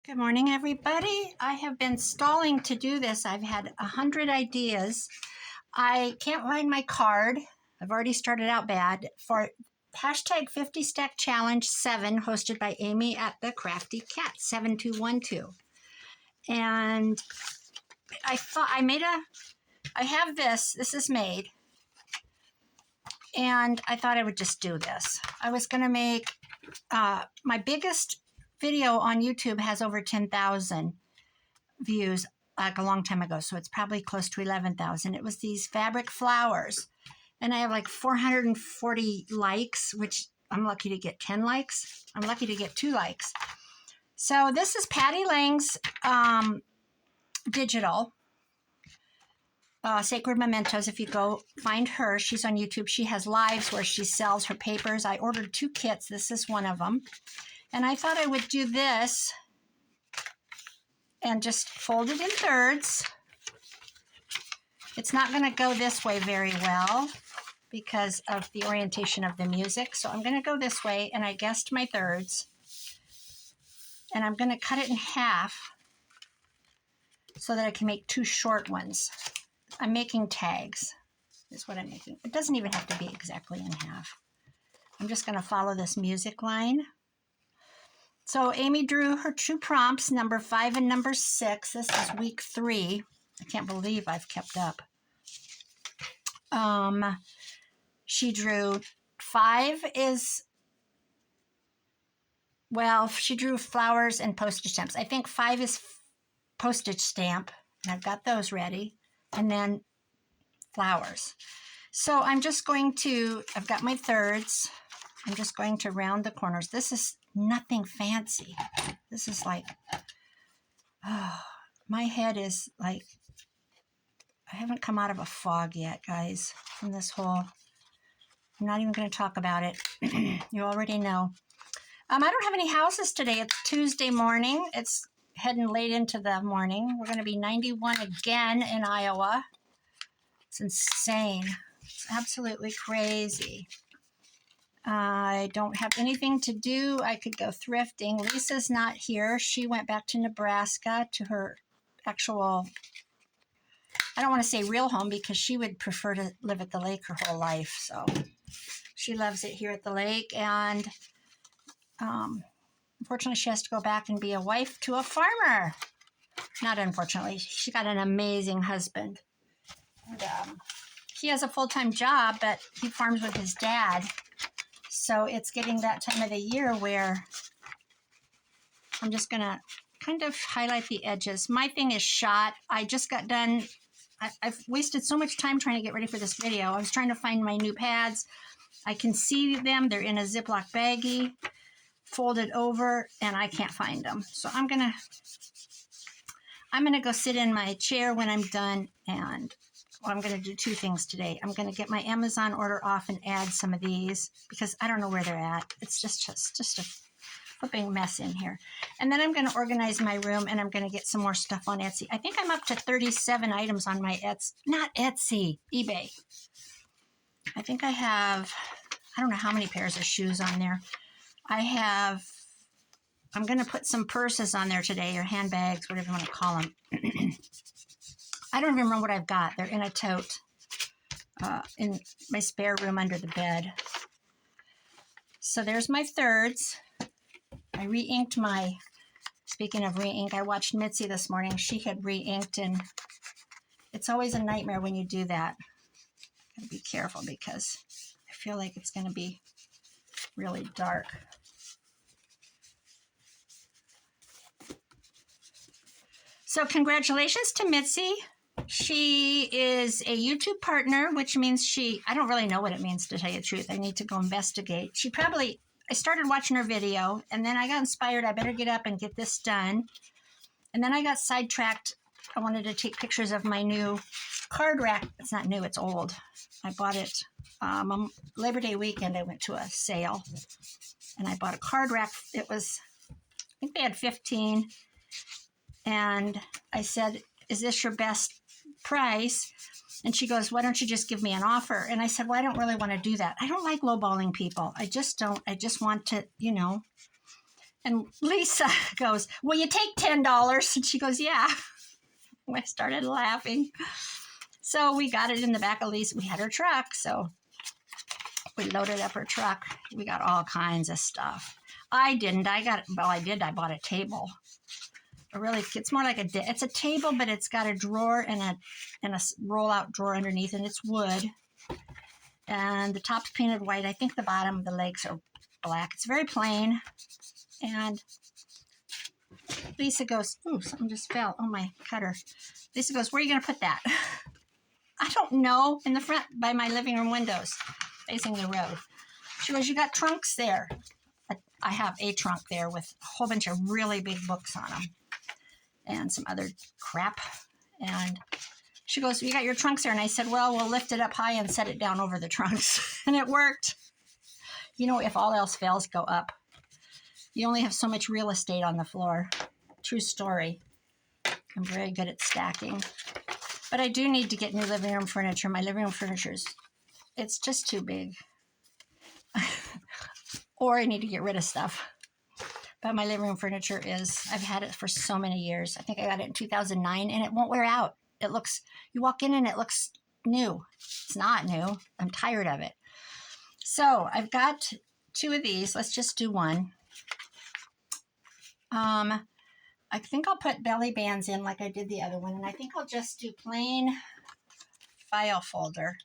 Good morning, everybody. I have been stalling to do this. I've had 100 ideas. I can't find my card. I've already started out bad for hashtag 50 Stack Challenge 7, hosted by Amy at the Crafty Cat 7212. And I thought I have this. This is made. And I thought I would just do this. I was going to make my biggest video on YouTube has over 10,000 views like a long time ago, so it's probably close to 11,000. It was these fabric flowers, and I have like 440 likes, which I'm lucky to get 10 likes. I'm lucky to get 2 likes. So this is Patty Lang's digital Sacred Mementos. If you go find her, she's on YouTube. She has lives where she sells her papers. I ordered 2 kits. This is one of them. And I thought I would do this and just fold it in thirds. It's not going to go this way very well because of the orientation of the music. So I'm going to go this way, and I guessed my thirds. And I'm going to cut it in half so that I can make 2 short ones. I'm making tags is what I'm making. It doesn't even have to be exactly in half. I'm just going to follow this music line. So Amy drew her 2 prompts, number 5 and number 6. This is week 3. I can't believe I've kept up. She drew 5 is, well, she drew flowers and postage stamps. I think 5 is postage stamp, and I've got those ready, and then flowers. So I'm just going to, I've got my thirds. I'm just going to round the corners. This is nothing fancy. This is like, oh, my head is like, I haven't come out of a fog yet, guys, from this whole, I'm not even going to talk about it. You already know. I don't have any houses today. It's Tuesday morning. It's heading late into the morning. We're going to be 91 again in Iowa. It's insane. It's absolutely crazy. I don't have anything to do. I could go thrifting. Lisa's not here. She went back to Nebraska to her actual, I don't want to say real home, because she would prefer to live at the lake her whole life. So she loves it here at the lake. And unfortunately, she has to go back and be a wife to a farmer. Not unfortunately. She got an amazing husband. And, he has a full-time job, but he farms with his dad. So it's getting that time of the year where I'm just going to kind of highlight the edges. My thing is shot. I just got done. I've wasted so much time trying to get ready for this video. I was trying to find my new pads. I can see them. They're in a Ziploc baggie, folded over, and I can't find them. So I'm going to go sit in my chair when I'm done, and well, I'm going to do 2 things today. I'm going to get my Amazon order off and add some of these because I don't know where they're at. It's just a flipping mess in here. And then I'm going to organize my room, and I'm going to get some more stuff on Etsy. I think I'm up to 37 items on my eBay. I think I have, I don't know how many pairs of shoes on there. I'm going to put some purses on there today, or handbags, whatever you want to call them. I don't even remember what I've got. They're in a tote in my spare room under the bed. So there's my thirds. I re-inked speaking of re-ink, I watched Mitzie this morning. She had re-inked, and it's always a nightmare when you do that. Gotta be careful because I feel like it's going to be really dark. So congratulations to Mitzie. She is a YouTube partner, which means I don't really know what it means, to tell you the truth. I need to go investigate. I started watching her video, and then I got inspired. I better get up and get this done. And then I got sidetracked. I wanted to take pictures of my new card rack. It's not new, it's old. I bought it on Labor Day weekend. I went to a sale, and I bought a card rack. I think they had 15. And I said, is this your best price? And she goes, why don't you just give me an offer? And I said, well, I don't really want to do that. I don't like lowballing people. I just don't. I just want to, And Lisa goes, "Will you take $10?" And she goes, "Yeah." I started laughing. So we got it in the back of Lisa. We had her truck, so we loaded up her truck. We got all kinds of stuff. I didn't. I did. I bought a table. Really, it's more like it's a table, but it's got a drawer and a roll-out drawer underneath, and it's wood. And the top's painted white. I think the bottom of the legs are black. It's very plain. And Lisa goes, "Ooh, something just fell. Oh, my cutter." Lisa goes, "Where are you going to put that?" "I don't know. In the front by my living room windows, facing the road." She goes, "You got trunks there." I have a trunk there with a whole bunch of really big books on them and some other crap. And she goes, "You got your trunks there?" And I said, "Well, we'll lift it up high and set it down over the trunks." And it worked. You know, if all else fails, go up. You only have so much real estate on the floor. True story. I'm very good at stacking. But I do need to get new living room furniture. My living room furniture it's just too big. Or I need to get rid of stuff. But my living room furniture I've had it for so many years. I think I got it in 2009, and it won't wear out. You walk in and it looks new. It's not new. I'm tired of it. So I've got 2 of these. Let's just do one. I think I'll put belly bands in like I did the other one, and I think I'll just do plain file folder.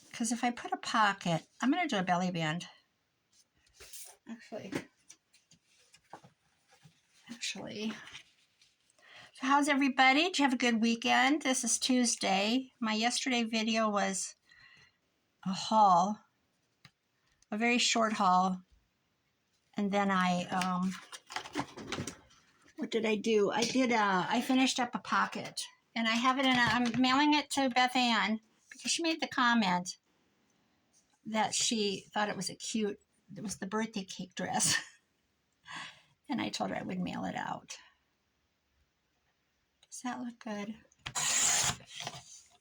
Because if I put a pocket, I'm going to do a belly band. Actually. So how's everybody? Did you have a good weekend? This is Tuesday. My yesterday video was a haul, a very short haul. And then what did I do? I finished up a pocket. And I have it I'm mailing it to Beth Ann because she made the comment that she thought it was it was the birthday cake dress. And I told her I would mail it out. Does that look good?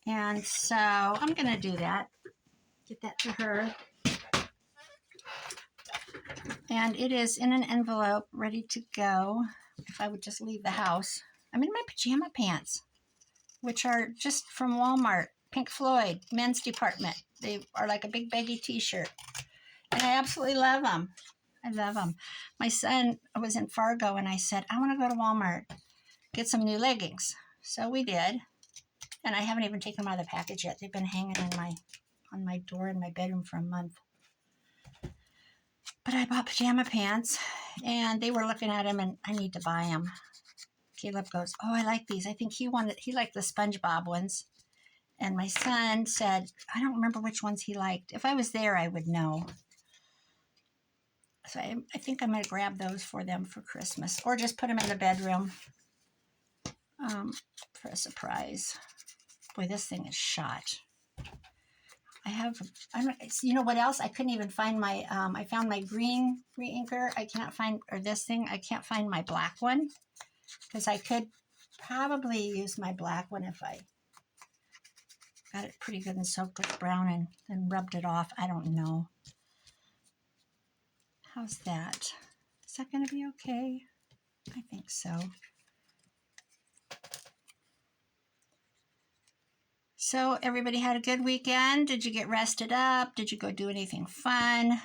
And so I'm going to do that. Get that to her. And it is in an envelope, ready to go. If I would just leave the house. I'm in my pajama pants, which are just from Walmart. Pink Floyd, men's department. They are like a big baggy t-shirt. And I absolutely love them. I love them. My son was in Fargo, and I said, "I want to go to Walmart, get some new leggings." So we did. And I haven't even taken them out of the package yet. They've been hanging on my door in my bedroom for a month. But I bought pajama pants, and they were looking at them, and I need to buy them. Caleb goes, "Oh, I like these." I think he liked the SpongeBob ones. And my son said, I don't remember which ones he liked. If I was there, I would know. So I think I'm going to grab those for them for Christmas, or just put them in the bedroom for a surprise. Boy, this thing is shot. You know what else? I couldn't even find I found my green inker. I cannot find, or this thing, I can't find my black one, because I could probably use my black one if I got it pretty good and soaked with brown and then rubbed it off. I don't know. How's that? Is that going to be okay? I think so. So everybody had a good weekend? Did you get rested up? Did you go do anything fun?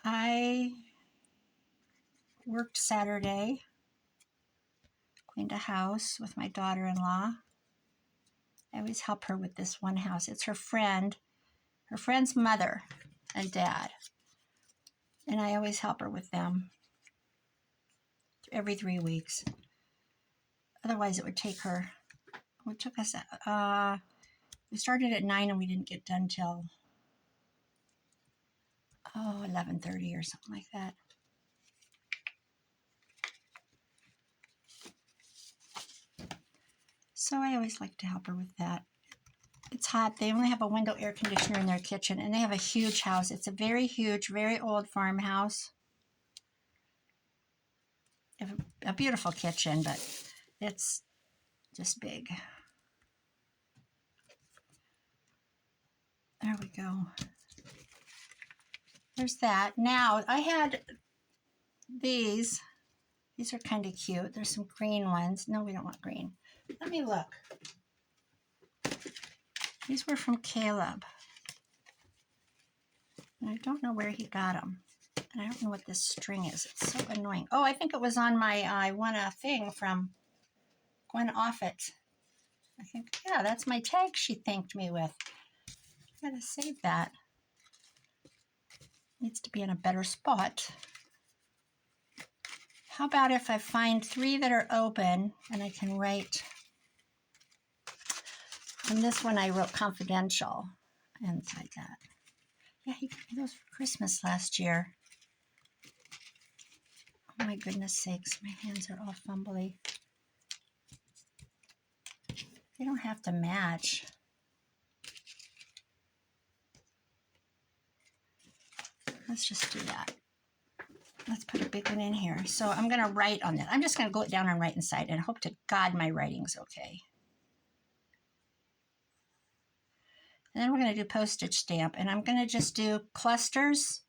I worked Saturday, cleaned a house with my daughter-in-law. I always help her with this one house. It's her friend's mother and dad. And I always help her with them every 3 weeks. Otherwise, it would take her, it took us, we started at 9 and we didn't get done till, 11:30 or something like that. So I always like to help her with that. It's hot. They only have a window air conditioner in their kitchen, and they have a huge house. It's a very huge, very old farmhouse. They have a beautiful kitchen, but it's just big. There we go. There's that. Now, I had these. These are kind of cute. There's some green ones. No, we don't want green. Let me look. These were from Caleb. And I don't know where he got them. And I don't know what this string is. It's so annoying. Oh, I think it was on my, I won a thing from Gwen Offit. I think, yeah, that's my tag she thanked me with. I gotta save that. Needs to be in a better spot. How about if I find 3 that are open and I can write, and this one I wrote confidential inside that. Yeah, he got me those for Christmas last year. Oh my goodness sakes, my hands are all fumbly. They don't have to match. Let's just do that. Let's put a big one in here. So I'm going to write on that. I'm just going to go down and write inside and hope to God my writing's okay. And then we're going to do postage stamp. And I'm going to just do clusters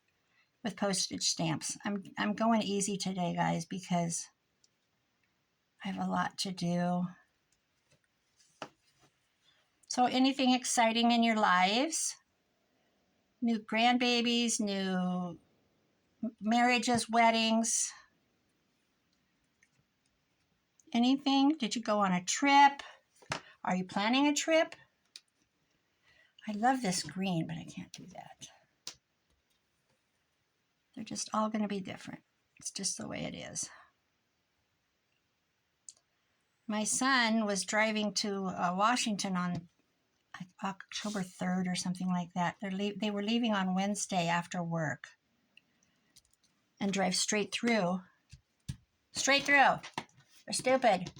with postage stamps. I'm going easy today, guys, because I have a lot to do. So anything exciting in your lives? New grandbabies, new marriages, weddings, anything? Did you go on a trip? Are you planning a trip? I love this green, but I can't do that. They're just all going to be different. It's just the way it is. My son was driving to Washington on October 3rd or something like that. They were leaving on Wednesday after work and drive straight through. Straight through. They're stupid.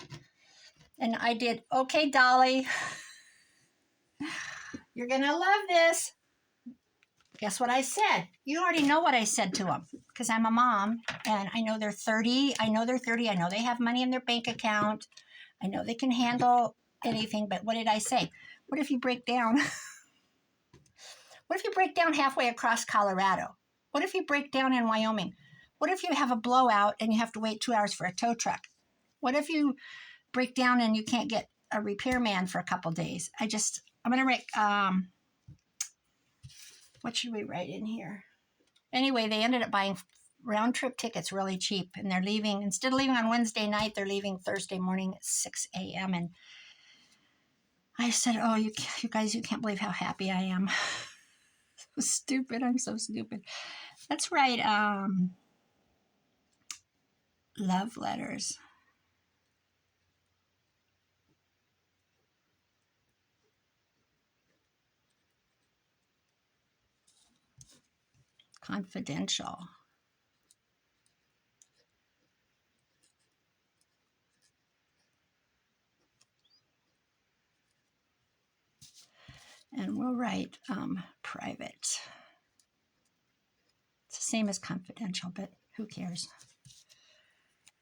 And I did, okay, Dolly, you're going to love this. Guess what I said? You already know what I said to them because I'm a mom and I know they're 30. I know they're 30. I know they have money in their bank account. I know they can handle anything. But what did I say? What if you break down? What if you break down halfway across Colorado? What if you break down in Wyoming? What if you have a blowout and you have to wait 2 hours for a tow truck? What if you break down and you can't get a repairman for a couple days? I'm going to write, what should we write in here? Anyway, they ended up buying round trip tickets really cheap. And they're leaving, instead of leaving on Wednesday night, they're leaving Thursday morning at 6 a.m. And I said, oh, you guys, you can't believe how happy I am. So stupid. I'm so stupid. Let's write love letters. Confidential. And we'll write private. It's the same as confidential, but who cares?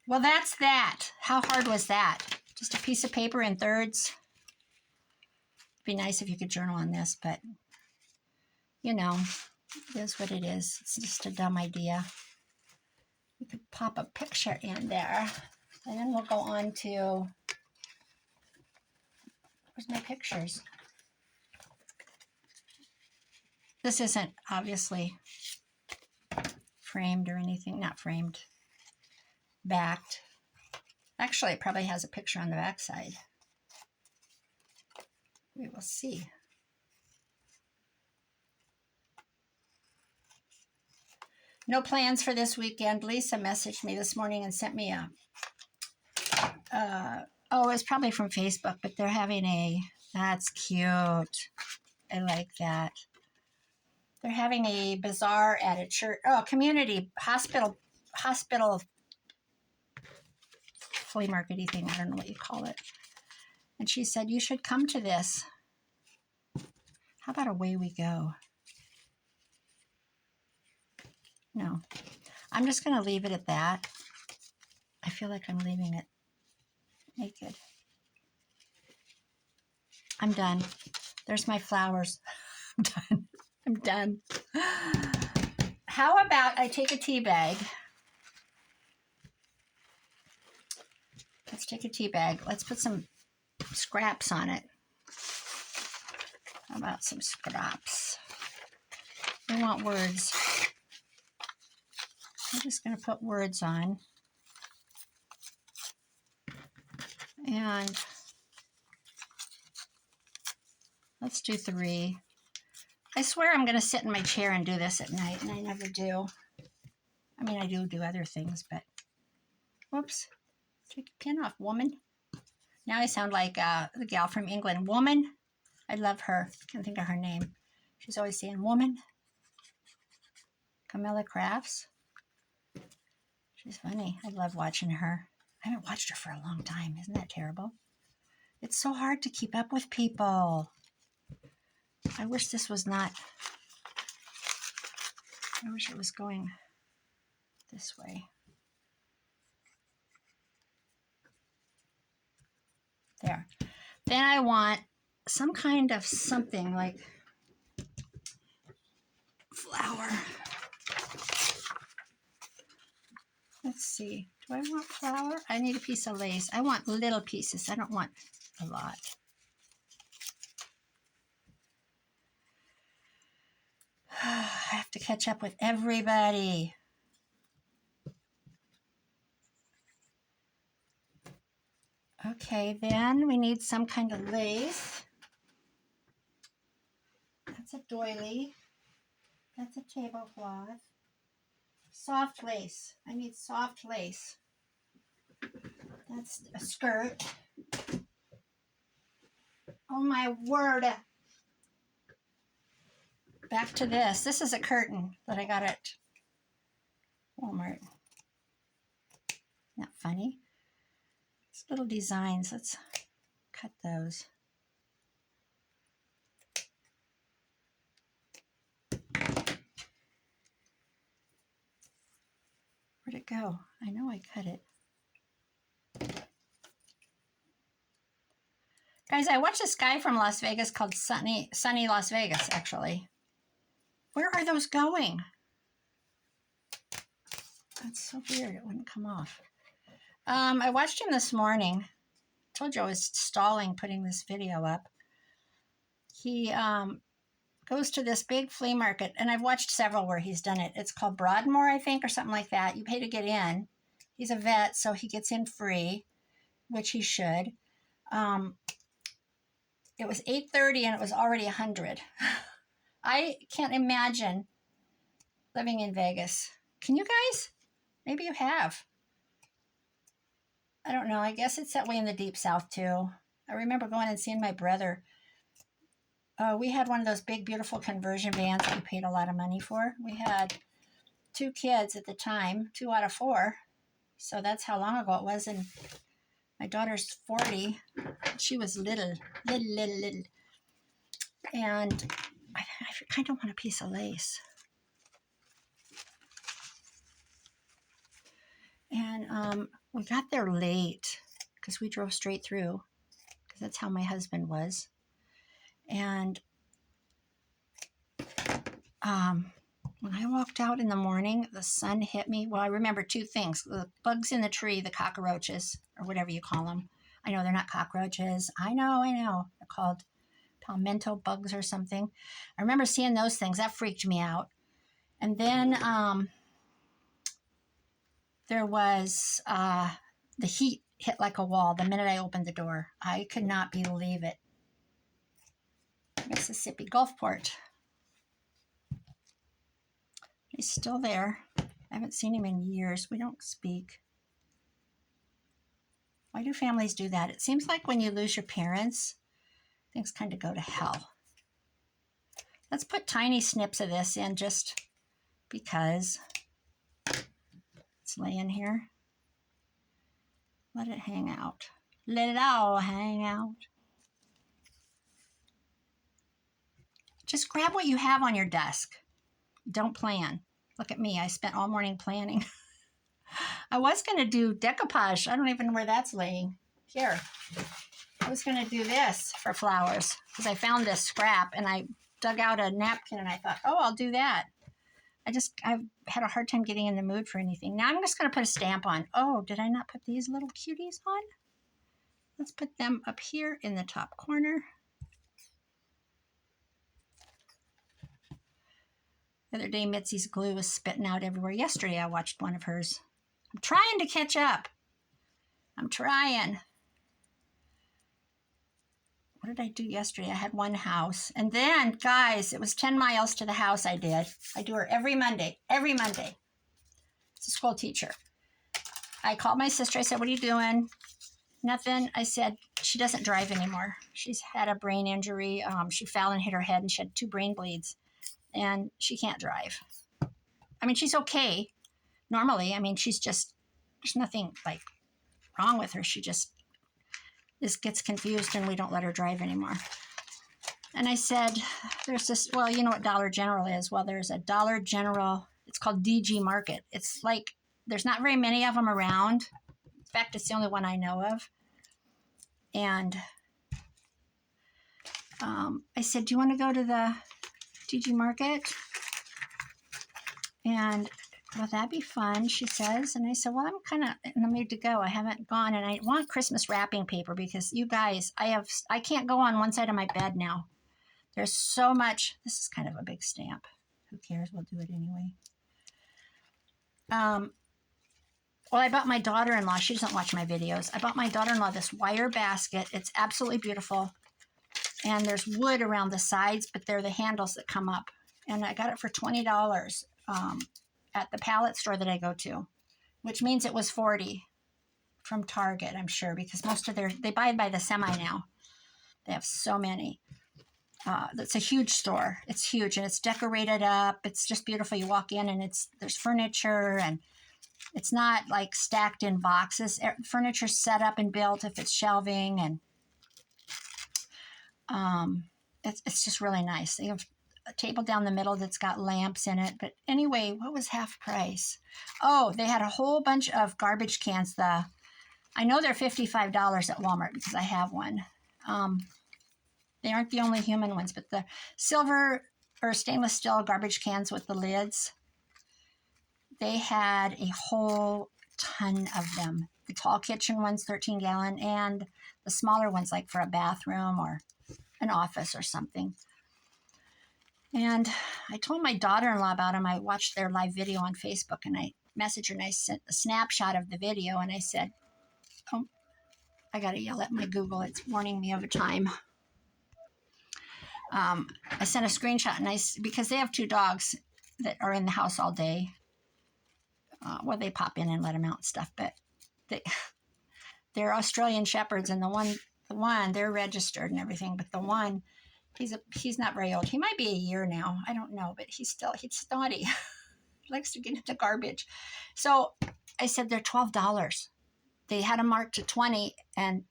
Well, that's that. How hard was that? Just a piece of paper in thirds. It'd be nice if you could journal on this, but you know, it is what it is. It's just a dumb idea. We could pop a picture in there, and then we'll go on to, where's my pictures? This isn't obviously framed or anything, not framed, backed. Actually, it probably has a picture on the back side. We will see. No plans for this weekend. Lisa messaged me this morning and sent me oh, it's probably from Facebook, but they're having that's cute. I like that. They're having a bazaar at a church, community hospital flea market-y thing. I don't know what you call it. And she said, you should come to this. How about away we go? No, I'm just going to leave it at that. I feel like I'm leaving it naked. I'm done. There's my flowers. I'm done. I'm done. How about I take a tea bag? Let's take a tea bag. Let's put some scraps on it. How about some scraps? We want words. I'm just going to put words on. And let's do 3. I swear I'm going to sit in my chair and do this at night, and I never do. I mean, I do other things, but whoops. Take a pin off, woman. Now I sound like the gal from England. Woman. I love her. Can't think of her name. She's always saying, woman. Camilla Crafts. She's funny. I love watching her. I haven't watched her for a long time. Isn't that terrible? It's so hard to keep up with people. I wish this was not... I wish it was going this way. There. Then I want some kind of something like flower. Let's see. Do I want flower? I need a piece of lace. I want little pieces. I don't want a lot. I have to catch up with everybody. Okay, then we need some kind of lace. That's a doily. That's a tablecloth. Soft lace. I need soft lace. That's a skirt. Oh my word. Back to this. This is a curtain that I got at Walmart. Not funny. It's little designs. Let's cut those. Where'd it go? I know I cut it. Guys, I watched this guy from Las Vegas called Sunny Las Vegas, actually. Where are those going? That's so weird. It wouldn't come off. I watched him this morning. I told you I was stalling putting this video up. He goes to this big flea market, and I've watched several where he's done it. It's called Broadmoor, I think, or something like that. You pay to get in. He's a vet, so he gets in free, which he should. It was 8:30 and it was already 100. I can't imagine living in Vegas. Can you guys? Maybe you have. I don't know. I guess it's that way in the deep south too. I remember going and seeing my brother. We had one of those big, beautiful conversion vans that we paid a lot of money for. We had 2 kids at the time, 2 out of 4. So that's how long ago it was. And my daughter's 40. She was little. And I kind of want a piece of lace. And we got there late because we drove straight through because that's how my husband was. And when I walked out in the morning, the sun hit me. Well, I remember 2 things. The bugs in the tree, the cockroaches, or whatever you call them. I know they're not cockroaches. I know. They're called palmetto bugs or something. I remember seeing those things. That freaked me out. And then there was the heat hit like a wall the minute I opened the door. I could not believe it. Mississippi Gulfport. He's still there. I haven't seen him in years. We don't speak. Why do families do that? It seems like when you lose your parents, things kind of go to hell. Let's put tiny snips of this in just because it's laying here. Let it hang out. Let it all hang out. Just grab what you have on your desk. Don't plan. Look at me. I spent all morning planning. I was going to do decoupage. I don't even know where that's laying. Here. I was going to do this for flowers because I found this scrap and I dug out a napkin and I thought, oh, I'll do that. I've had a hard time getting in the mood for anything. Now I'm just going to put a stamp on. Oh, did I not put these little cuties on? Let's put them up here in the top corner. The other day, Mitzie's glue was spitting out everywhere. Yesterday, I watched one of hers. I'm trying to catch up. I'm trying. What did I do yesterday? I had one house. And then, guys, it was 10 miles to the house I did. I do her every Monday. Every Monday. It's a school teacher. I called my sister. I said, what are you doing? Nothing. I said, she doesn't drive anymore. She's had a brain injury. She fell and hit her head and she had 2 brain bleeds. And she can't drive. I mean, she's okay. Normally, I mean, she's just, there's nothing like wrong with her. She just gets confused and we don't let her drive anymore. And I said, there's this, well, you know what Dollar General is? Well, there's a Dollar General. It's called DG Market. It's like, there's not very many of them around. In fact, it's the only one I know of. And I said, do you want to go to the DG Market? And, well, that'd be fun, she says. And I said, well, I'm kind of in the mood to go. I haven't gone, and I want Christmas wrapping paper because, you guys, I can't go on one side of my bed now. There's so much. This is kind of a big stamp. Who cares? We'll do it anyway. Well, I bought my daughter-in-law. She doesn't watch my videos. I bought my daughter-in-law this wire basket. It's absolutely beautiful. And there's wood around the sides, but they're the handles that come up. And I got it for $20 at the pallet store that I go to, which means it was $40 from Target, I'm sure, because most of they buy by the semi now. They have so many. It's a huge store. It's huge, and it's decorated up. It's just beautiful. You walk in, and there's furniture, and it's not like stacked in boxes. Furniture's set up and built if it's shelving, and it's just really nice. They have a table down the middle that's got lamps in it. But anyway, what was half price? Oh, they had a whole bunch of garbage cans. I know they're $55 at Walmart because I have one. They aren't the only human ones, but the silver or stainless steel garbage cans with the lids, they had a whole ton of them. The tall kitchen ones, 13-gallon, and the smaller ones like for a bathroom or an office or something. And I told my daughter-in-law about them. I watched their live video on Facebook, and I messaged her, and I sent a snapshot of the video, and I said, oh, I got to yell at my Google. It's warning me of a time. I sent a screenshot, and because they have 2 dogs that are in the house all day. Well, they pop in and let them out and stuff, but they're Australian Shepherds, and the one, they're registered and everything, but the one, he's not very old. He might be a year now. I don't know, but he's naughty. He likes to get into garbage. So I said, they're $12. They had them marked to 20, and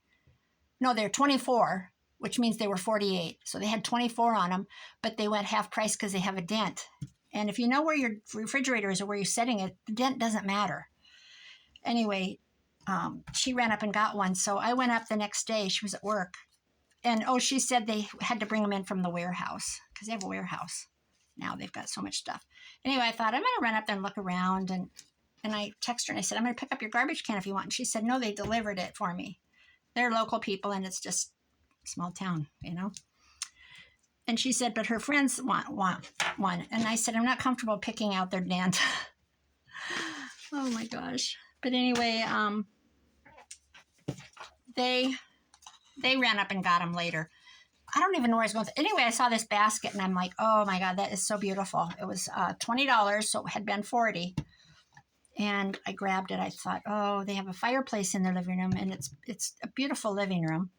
no, they're 24, which means they were 48. So they had 24 on them, but they went half price because they have a dent. And if you know where your refrigerator is or where you're setting it, the dent doesn't matter. Anyway, she ran up and got one. So I went up the next day. She was at work. And, she said they had to bring them in from the warehouse because they have a warehouse. Now they've got so much stuff. Anyway, I thought, I'm going to run up there and look around. And I texted her and I said, I'm going to pick up your garbage can if you want. And she said, no, they delivered it for me. They're local people, and it's just a small town, you know. And she said, but her friends want one. And I said, I'm not comfortable picking out their dent. Oh, my gosh. But anyway, they ran up and got them later. I don't even know where I was going. Anyway, I saw this basket, and I'm like, oh, my God, that is so beautiful. It was $20, so it had been $40. And I grabbed it. I thought, oh, they have a fireplace in their living room, and it's a beautiful living room.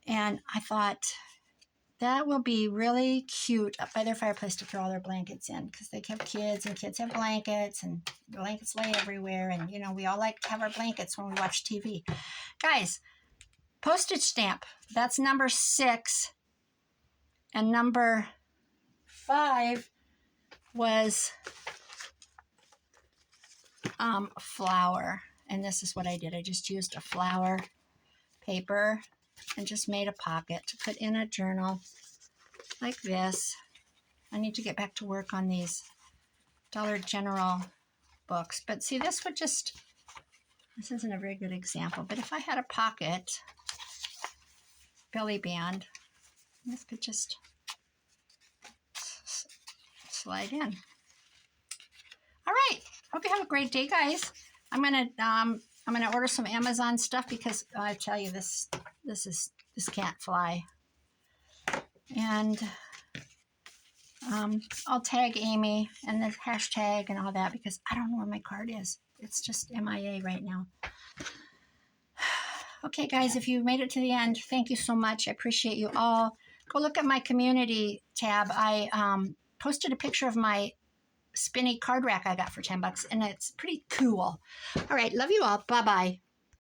And I thought, that will be really cute up by their fireplace to throw all their blankets in, because they have kids, and kids have blankets, and blankets lay everywhere. And, you know, we all like to have our blankets when we watch TV. Guys, postage stamp, that's number 6. And number 5 was flour. And this is what I did. I just used a flour paper and just made a pocket to put in a journal like this. I need to get back to work on these Dollar General books. But see, this isn't a very good example, but if I had a pocket belly band, this could just slide in. All right. Hope you have a great day, guys. I'm gonna order some Amazon stuff because I tell you this can't fly. And I'll tag Amy and the hashtag and all that because I don't know where my card is. It's just MIA right now. Okay, guys, if you made it to the end, thank you so much. I appreciate you all. Go look at my community tab. I posted a picture of my spinny card rack I got for $10, and it's pretty cool. All right, love you all. Bye-bye.